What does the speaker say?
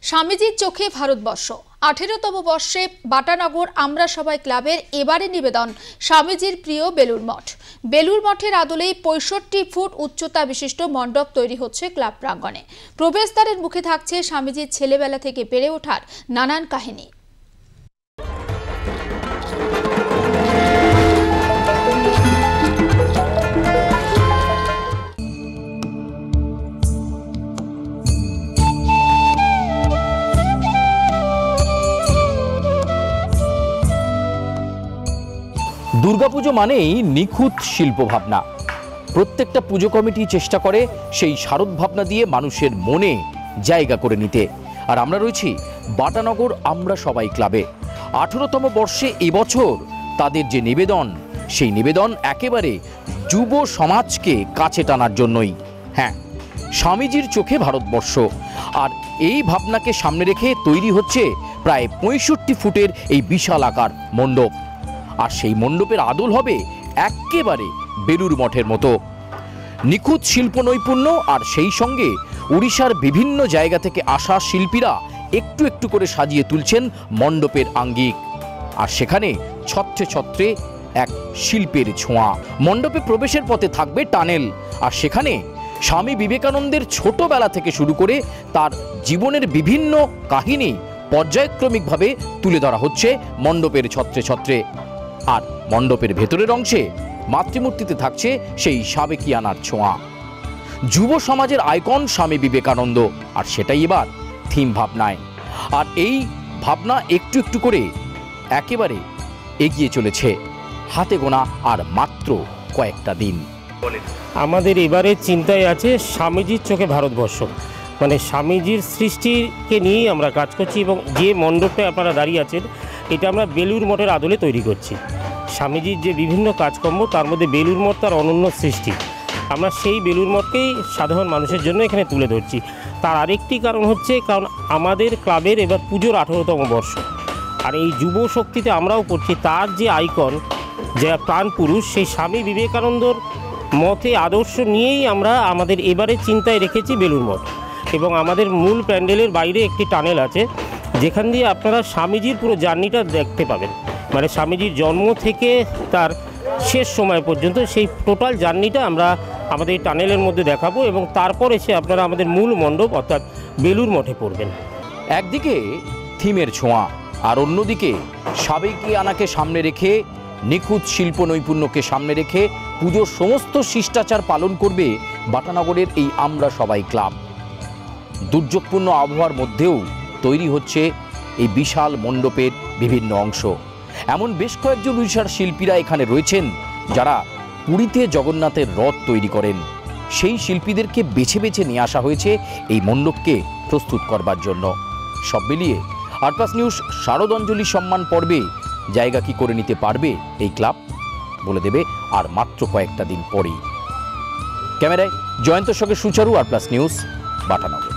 স্বামীজির চোখে ভারতবর্ষ 18তম বর্ষে বাটানগর আমরা সবাই ক্লাবের এবারে নিবেদন স্বামীজির প্রিয় বেলুর মঠ। বেলুর মঠের আদলেই 65 ফুট উচ্চতা বিশিষ্ট মণ্ডপ তৈরি হচ্ছে ক্লাব প্রাঙ্গণে। প্রবেশদ্বারের মুখে থাকছে স্বামীজির ছেলেবেলা থেকে বেড়ে ওঠার নানান কাহিনী। দুর্গাপুজো মানেই নিখুঁত শিল্প ভাবনা। প্রত্যেকটা পুজো কমিটি চেষ্টা করে সেই শারদ ভাবনা দিয়ে মানুষের মনে জায়গা করে নিতে। আর আমরা রয়েছি বাটানগর আমরা সবাই ক্লাবে। 18তম বর্ষে এবছর তাদের যে নিবেদন, সেই নিবেদন একেবারে যুব সমাজকে কাছে টানার জন্যই। হ্যাঁ, স্বামীজির চোখে ভারতবর্ষ। আর এই ভাবনাকে সামনে রেখে তৈরি হচ্ছে প্রায় 65 ফুটের এই বিশাল আকার মণ্ডপ। আর সেই মণ্ডপের আদল হবে একেবারে বেলুর মঠের মতো। নিখুঁত শিল্প নৈপুণ্য আর সেই সঙ্গে উড়িষ্যার বিভিন্ন জায়গা থেকে আসা শিল্পীরা একটু একটু করে সাজিয়ে তুলছেন মণ্ডপের আঙ্গিক। আর সেখানে ছত্রে ছত্রে এক শিল্পের ছোঁয়া। মণ্ডপে প্রবেশের পথে থাকবে টানেল, আর সেখানে স্বামী বিবেকানন্দের ছোটবেলা থেকে শুরু করে তার জীবনের বিভিন্ন কাহিনী পর্যায়ক্রমিকভাবে তুলে ধরা হচ্ছে মণ্ডপের ছত্রে ছত্রে। আর মণ্ডপের ভেতরের অংশে মাতৃমূর্তিতে থাকছে সেই সাবেকিয়ানার ছোঁয়া। যুব সমাজের আইকন স্বামী বিবেকানন্দ, আর সেটাই এবার থিম ভাবনায়। আর এই ভাবনা একটু একটু করে একেবারে এগিয়ে চলেছে। হাতে গোনা আর মাত্র কয়েকটা দিন। আমাদের এবারে চিন্তায় আছে স্বামীজির চোখে ভারতবর্ষ, মানে স্বামীজির সৃষ্টিকে নিয়েই আমরা কাজ করছি। এবং যে মণ্ডপে আপনারা দাঁড়িয়ে আছেন, এটা আমরা বেলুর মঠের আদলে তৈরি করছি। স্বামীজির যে বিভিন্ন কাজকর্ম, তার মধ্যে বেলুর মঠ তার অনন্য সৃষ্টি। আমরা সেই বেলুর মঠকেই সাধারণ মানুষের জন্য এখানে তুলে ধরছি। তার আরেকটি কারণ হচ্ছে, কারণ আমাদের ক্লাবের এবার পুজোর 18তম বর্ষ। আর এই যুব শক্তিতে আমরাও করছি। তার যে আইকন, যে প্রাণ পুরুষ, সেই স্বামী বিবেকানন্দর মতে আদর্শ নিয়েই আমরা আমাদের এবারে চিন্তায় রেখেছি বেলুর মঠ। এবং আমাদের মূল প্যান্ডেলের বাইরে একটি টানেল আছে, যেখান দিয়ে আপনারা স্বামীজির পুরো জার্নিটা দেখতে পাবেন। মানে স্বামীজির জন্ম থেকে তার শেষ সময় পর্যন্ত সেই টোটাল জার্নিটা আমরা আমাদের এই টানেলের মধ্যে দেখাবো। এবং তারপর এসে আপনারা আমাদের মূল মণ্ডপ অর্থাৎ বেলুর মঠে পড়বেন। একদিকে থিমের ছোঁয়া, আর অন্যদিকে সাবেকিয়ানাকে সামনে রেখে, নিখুঁত শিল্প নৈপুণ্যকে সামনে রেখে পুজোর সমস্ত শিষ্টাচার পালন করবে বাটানগরের এই আমরা সবাই ক্লাব। দুর্যোগপূর্ণ আবহাওয়ার মধ্যেও তৈরি হচ্ছে এই বিশাল মণ্ডপের বিভিন্ন অংশ। এমন বেশ কয়েকজন উড়িষ্যার শিল্পীরা এখানে রয়েছেন, যারা পুরীতে জগন্নাথের রথ তৈরি করেন। সেই শিল্পীদেরকে বেছে বেছে নিয়ে আসা হয়েছে এই মণ্ডপকে প্রস্তুত করবার জন্য। সব মিলিয়ে আর+ নিউজ শারদাঞ্জলি সম্মান পর্বে জায়গা কি করে নিতে পারবে এই ক্লাব, বলে দেবে আর মাত্র কয়েকটা দিন পরেই। ক্যামেরায় জয়ন্ত সঙ্গে সুচারু, আর+ নিউজ, বাটানগর।